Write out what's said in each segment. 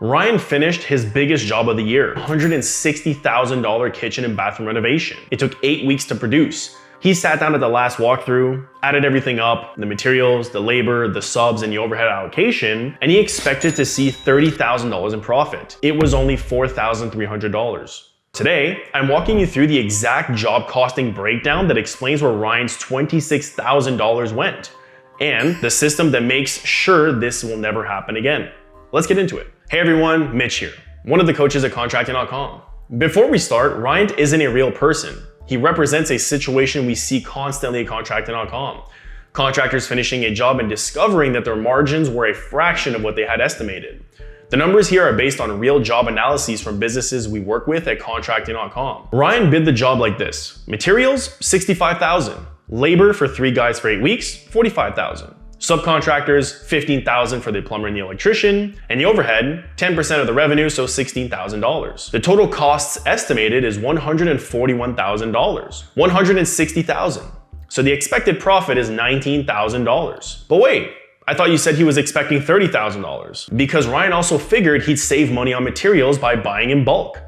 Ryan finished his biggest job of the year, $160,000 kitchen and bathroom renovation. It took 8 weeks to produce. He sat down at the last walkthrough, added everything up, the materials, the labor, the subs, and the overhead allocation, and he expected to see $30,000 in profit. It was only $4,300. Today, I'm walking you through the exact job costing breakdown that explains where Ryan's $26,000 went, and the system that makes sure this will never happen again. Let's get into it. Hey everyone, Mitch here, one of the coaches at Contracting.com. Before we start, Ryan isn't a real person. He represents a situation we see constantly at Contracting.com. Contractors finishing a job and discovering that their margins were a fraction of what they had estimated. The numbers here are based on real job analyses from businesses we work with at Contracting.com. Ryan bid the job like this: materials, $65,000. Labor for 3 guys for 8 weeks, $45,000. Subcontractors, $15,000 for the plumber and the electrician, and the overhead, 10% of the revenue, so $16,000. The total costs estimated is $141,000, $160,000. So the expected profit is $19,000. But wait, I thought you said he was expecting $30,000, because Ryan also figured he'd save money on materials by buying in bulk,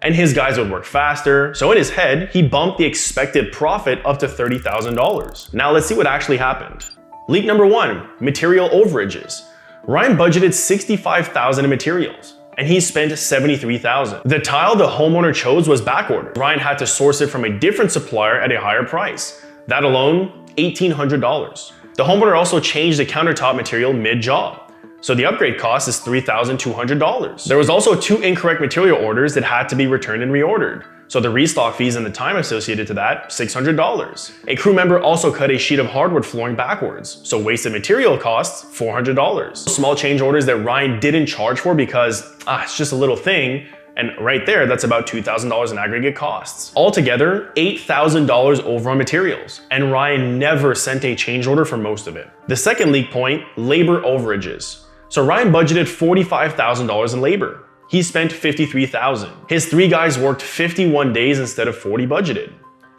and his guys would work faster. So in his head, he bumped the expected profit up to $30,000. Now let's see what actually happened. Leak number 1, material overages. Ryan budgeted $65,000 in materials, and he spent $73,000. The tile the homeowner chose was backordered. Ryan had to source it from a different supplier at a higher price. That alone, $1,800. The homeowner also changed the countertop material mid-job, so the upgrade cost is $3,200. There was also 2 incorrect material orders that had to be returned and reordered. So the restock fees and the time associated to that, $600. A crew member also cut a sheet of hardwood flooring backwards, so wasted material costs, $400. Small change orders that Ryan didn't charge for because, it's just a little thing, and right there, that's about $2,000 in aggregate costs. Altogether, $8,000 over on materials, and Ryan never sent a change order for most of it. The second leak point, labor overages. So Ryan budgeted $45,000 in labor. He spent $53,000. His 3 guys worked 51 days instead of 40 budgeted.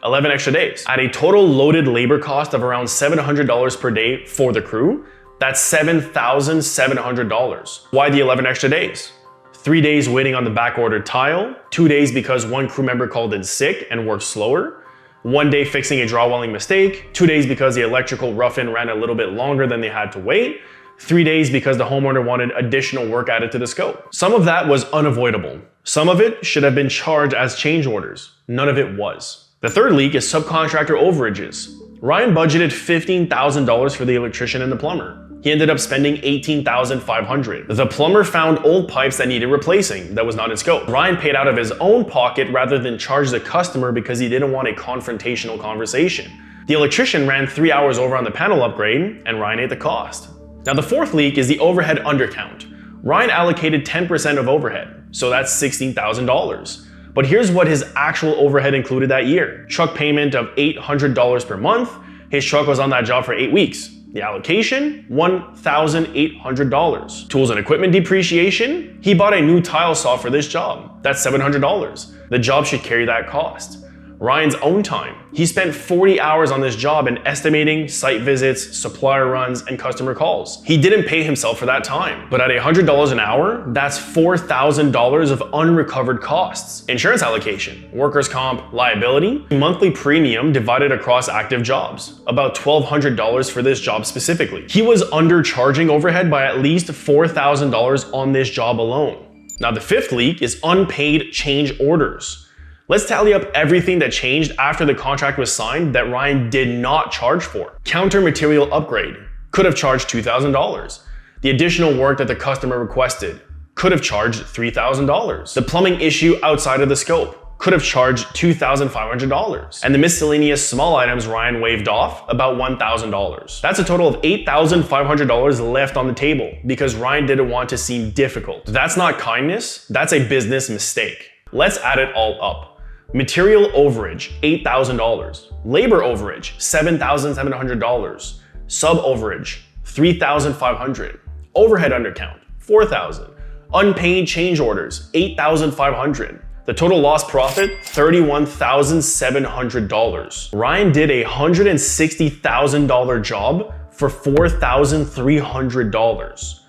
11 extra days. At a total loaded labor cost of around $700 per day for the crew, that's $7,700. Why the 11 extra days? 3 days waiting on the back-ordered tile, 2 days because one crew member called in sick and worked slower, 1 day fixing a drywalling mistake, 2 days because the electrical rough-in ran a little bit longer than they had to wait, 3 days because the homeowner wanted additional work added to the scope. Some of that was unavoidable. Some of it should have been charged as change orders. None of it was. The third leak is subcontractor overages. Ryan budgeted $15,000 for the electrician and the plumber. He ended up spending $18,500. The plumber found old pipes that needed replacing that was not in scope. Ryan paid out of his own pocket rather than charge the customer because he didn't want a confrontational conversation. The electrician ran 3 hours over on the panel upgrade, and Ryan ate the cost. Now the fourth leak is the overhead undercount. Ryan allocated 10% of overhead, so that's $16,000. But here's what his actual overhead included that year. Truck payment of $800 per month. His truck was on that job for 8 weeks. The allocation, $1,800. Tools and equipment depreciation. He bought a new tile saw for this job. That's $700. The job should carry that cost. Ryan's own time. He spent 40 hours on this job in estimating, site visits, supplier runs, and customer calls. He didn't pay himself for that time, but at $100 an hour, that's $4,000 of unrecovered costs. Insurance allocation, workers' comp, liability, monthly premium divided across active jobs, about $1,200 for this job specifically. He was undercharging overhead by at least $4,000 on this job alone. Now the fifth leak is unpaid change orders. Let's tally up everything that changed after the contract was signed that Ryan did not charge for. Counter material upgrade, could have charged $2,000. The additional work that the customer requested, could have charged $3,000. The plumbing issue outside of the scope, could have charged $2,500. And the miscellaneous small items Ryan waived off, about $1,000. That's a total of $8,500 left on the table because Ryan didn't want to seem difficult. That's not kindness, that's a business mistake. Let's add it all up. Material overage, $8,000. Labor overage, $7,700. Sub overage, $3,500. Overhead undercount, $4,000. Unpaid change orders, $8,500. The total lost profit, $31,700. Ryan did a $160,000 job for $4,300.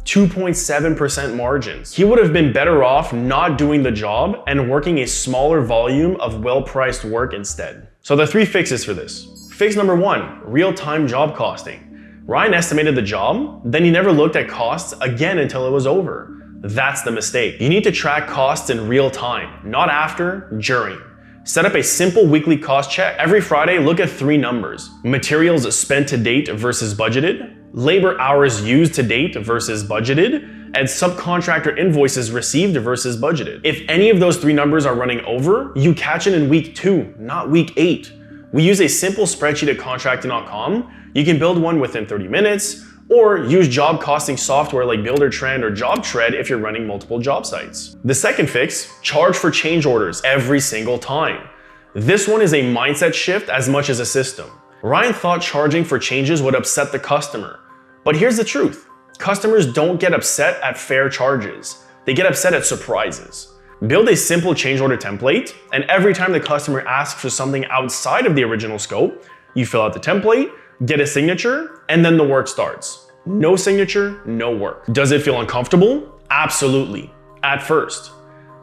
2.7% margins. He would have been better off not doing the job and working a smaller volume of well-priced work instead. So the 3 fixes for this. Fix number 1, real-time job costing. Ryan estimated the job, then he never looked at costs again until it was over. That's the mistake. You need to track costs in real time, not after, during. Set up a simple weekly cost check. Every Friday, look at 3 numbers. Materials spent to date versus budgeted, labor hours used to date versus budgeted, and subcontractor invoices received versus budgeted. If any of those 3 numbers are running over, you catch it in week 2, not week 8. We use a simple spreadsheet at contracting.com. You can build one within 30 minutes, or use job costing software like Buildertrend or JobTread if you're running multiple job sites. The second fix, charge for change orders every single time. This one is a mindset shift as much as a system. Ryan thought charging for changes would upset the customer. But here's the truth. Customers don't get upset at fair charges. They get upset at surprises. Build a simple change order template, and every time the customer asks for something outside of the original scope, you fill out the template, get a signature, and then the work starts. No signature, no work. Does it feel uncomfortable? Absolutely. At first.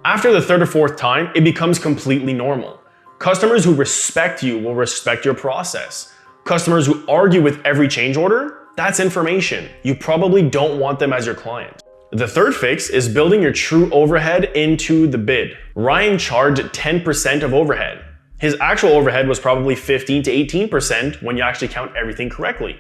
After the 3rd or 4th time, it becomes completely normal. Customers who respect you will respect your process. Customers who argue with every change order, that's information. You probably don't want them as your client. The 3rd fix is building your true overhead into the bid. Ryan charged 10% of overhead. His actual overhead was probably 15 to 18% when you actually count everything correctly.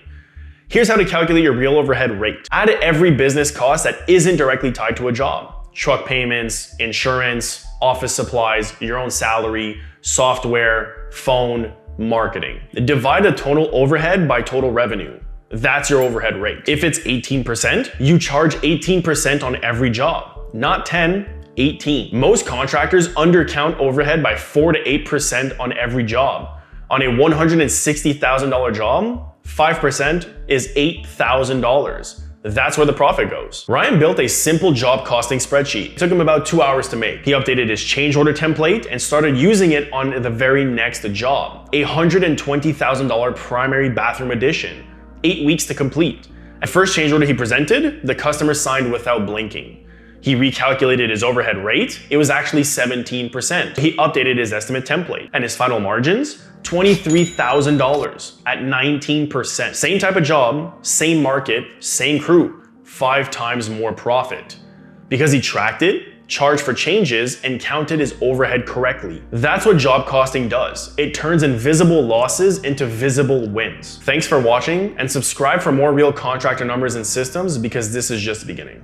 Here's how to calculate your real overhead rate. Add every business cost that isn't directly tied to a job. Truck payments, insurance, office supplies, your own salary, software, phone, marketing. Divide the total overhead by total revenue. That's your overhead rate. If it's 18%, you charge 18% on every job, not 10, 18. Most contractors undercount overhead by 4 to 8% on every job. On a $160,000 job, 5% is $8,000. That's where the profit goes. Ryan built a simple job costing spreadsheet. It took him about 2 hours to make. He updated his change order template and started using it on the very next job. A $120,000 primary bathroom addition. 8 weeks to complete. At first change order he presented, the customer signed without blinking. He recalculated his overhead rate, it was actually 17%. He updated his estimate template, and his final margins, $23,000 at 19%. Same type of job, same market, same crew, 5 times more profit. Because he tracked it, charged for changes, and counted his overhead correctly. That's what job costing does. It turns invisible losses into visible wins. Thanks for watching, and subscribe for more real contractor numbers and systems because this is just the beginning.